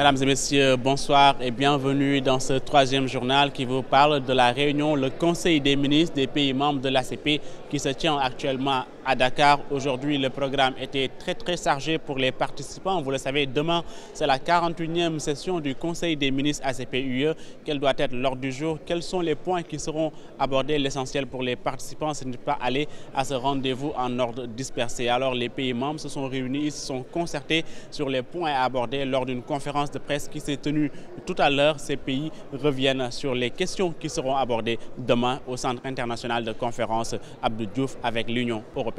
Mesdames et messieurs, bonsoir et bienvenue dans ce troisième journal qui vous parle de la réunion, le Conseil des ministres des pays membres de l'ACP qui se tient actuellement à Dakar. Aujourd'hui, le programme était très chargé pour les participants. Vous le savez, demain, c'est la 41e session du Conseil des ministres ACP-UE. Quel doit être l'ordre du jour? Quels sont les points qui seront abordés? L'essentiel pour les participants, ce n'est pas aller à ce rendez-vous en ordre dispersé. Alors, les pays membres se sont réunis, ils se sont concertés sur les points à aborder lors d'une conférence de presse qui s'est tenue tout à l'heure. Ces pays reviennent sur les questions qui seront abordées demain au Centre international de conférence Abdou Diouf avec l'Union européenne.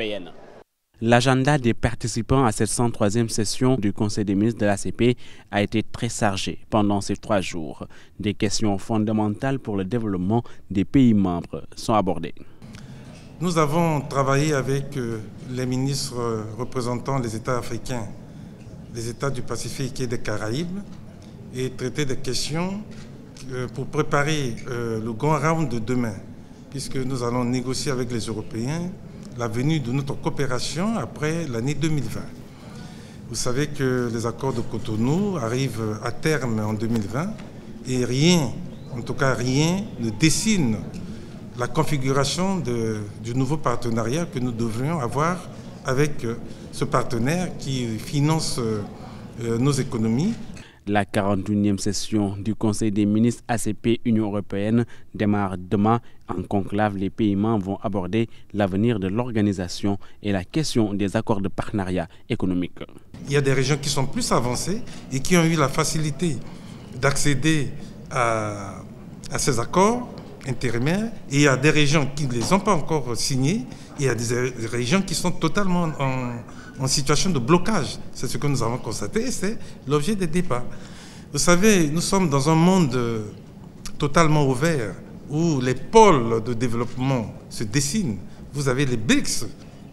L'agenda des participants à cette 103e session du Conseil des ministres de l'ACP a été très chargé pendant ces 3 jours. Des questions fondamentales pour le développement des pays membres sont abordées. Nous avons travaillé avec les ministres représentant les États africains, les États du Pacifique et des Caraïbes et traité des questions pour préparer le grand round de demain, puisque nous allons négocier avec les Européens la venue de notre coopération après l'année 2020. Vous savez que les accords de Cotonou arrivent à terme en 2020 et rien, en tout cas rien, ne dessine la configuration du nouveau partenariat que nous devrions avoir avec ce partenaire qui finance nos économies. La 41e session du Conseil des ministres ACP-Union européenne démarre demain. En conclave, les pays membres vont aborder l'avenir de l'organisation et la question des accords de partenariat économique. Il y a des régions qui sont plus avancées et qui ont eu la facilité d'accéder à ces accords intérimaires. Et il y a des régions qui ne les ont pas encore signés. Et il y a des régions qui sont totalement en situation de blocage. C'est ce que nous avons constaté et c'est l'objet des débats. Vous savez, nous sommes dans un monde totalement ouvert où les pôles de développement se dessinent. Vous avez les BRICS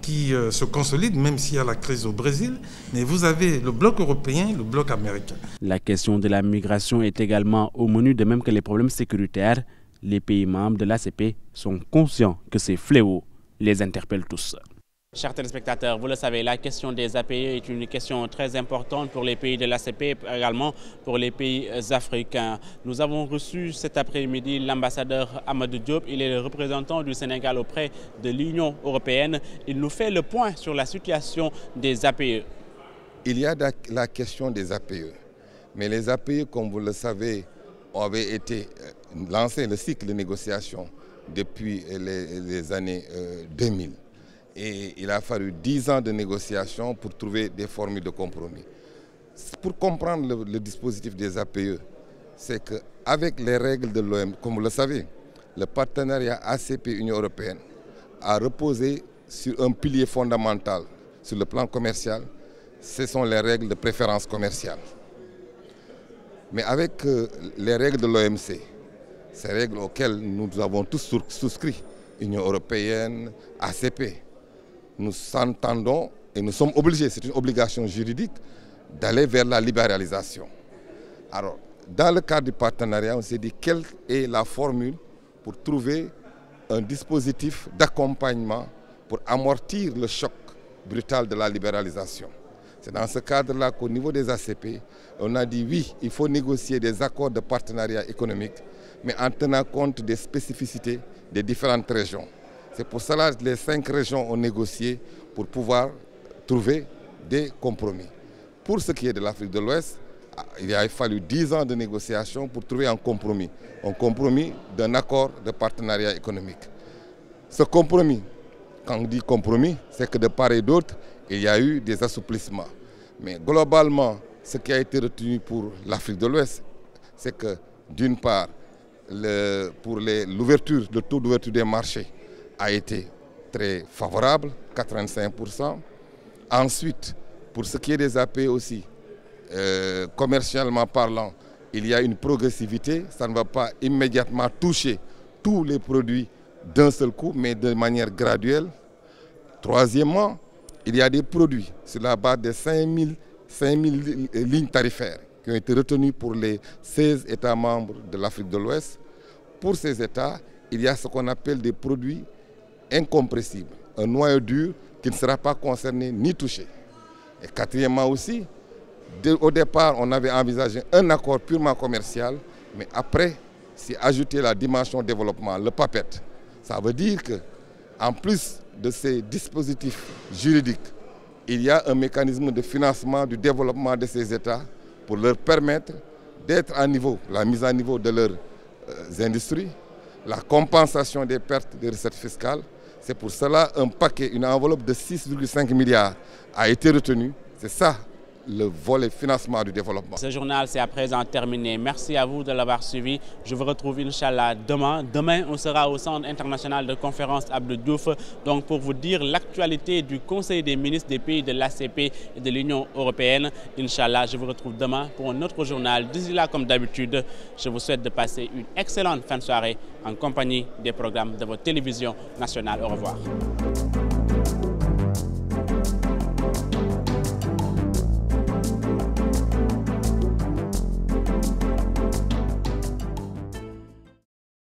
qui se consolident, même s'il y a la crise au Brésil, mais vous avez le bloc européen, le bloc américain. La question de la migration est également au menu, de même que les problèmes sécuritaires. Les pays membres de l'ACP sont conscients que ces fléaux les interpellent tous. Chers téléspectateurs, vous le savez, la question des APE est une question très importante pour les pays de l'ACP, également pour les pays africains. Nous avons reçu cet après-midi l'ambassadeur Amadou Diop. Il est le représentant du Sénégal auprès de l'Union européenne. Il nous fait le point sur la situation des APE. Il y a la question des APE. Mais les APE, comme vous le savez, avaient été lancés, le cycle de négociation, depuis les années 2000. Et il a fallu 10 ans de négociations pour trouver des formules de compromis. Pour comprendre le dispositif des APE, c'est qu'avec les règles de l'OMC, comme vous le savez, le partenariat ACP-Union européenne a reposé sur un pilier fondamental sur le plan commercial, ce sont les règles de préférence commerciale. Mais avec les règles de l'OMC, ces règles auxquelles nous avons tous souscrit, Union européenne, ACP, nous s'entendons et nous sommes obligés, c'est une obligation juridique, d'aller vers la libéralisation. Alors, dans le cadre du partenariat, on s'est dit quelle est la formule pour trouver un dispositif d'accompagnement pour amortir le choc brutal de la libéralisation. C'est dans ce cadre-là qu'au niveau des ACP, on a dit oui, il faut négocier des accords de partenariat économique, mais en tenant compte des spécificités des différentes régions. C'est pour cela que les 5 régions ont négocié pour pouvoir trouver des compromis. Pour ce qui est de l'Afrique de l'Ouest, il a fallu 10 ans de négociations pour trouver un compromis d'un accord de partenariat économique. Ce compromis, quand on dit compromis, c'est que de part et d'autre, il y a eu des assouplissements. Mais globalement, ce qui a été retenu pour l'Afrique de l'Ouest, c'est que d'une part, pour l'ouverture, le taux d'ouverture des marchés a été très favorable, 85%. Ensuite, pour ce qui est des APE aussi, commercialement parlant, il y a une progressivité. Ça ne va pas immédiatement toucher tous les produits d'un seul coup, mais de manière graduelle. Troisièmement, il y a des produits sur la base de 5000 lignes tarifaires qui ont été retenues pour les 16 États membres de l'Afrique de l'Ouest. Pour ces États, il y a ce qu'on appelle des produits incompressibles, un noyau dur qui ne sera pas concerné ni touché. Et quatrièmement aussi, Au départ, on avait envisagé un accord purement commercial, mais après, c'est ajouter la dimension développement, le PAPET. Ça veut dire qu'en plus de ces dispositifs juridiques, il y a un mécanisme de financement du développement de ces États pour leur permettre d'être à niveau, la mise à niveau de leurs industries, la compensation des pertes de recettes fiscales. C'est pour cela un paquet, une enveloppe de 6,5 milliards a été retenue. C'est ça le volet financement du développement. Ce journal, c'est à présent terminé. Merci à vous de l'avoir suivi. Je vous retrouve, Inch'Allah, demain. Demain, on sera au Centre international de conférence Abdou Diouf, donc pour vous dire l'actualité du Conseil des ministres des pays de l'ACP et de l'Union européenne. Inch'Allah, je vous retrouve demain pour un autre journal. D'ici là, comme d'habitude, je vous souhaite de passer une excellente fin de soirée en compagnie des programmes de votre télévision nationale. Au revoir.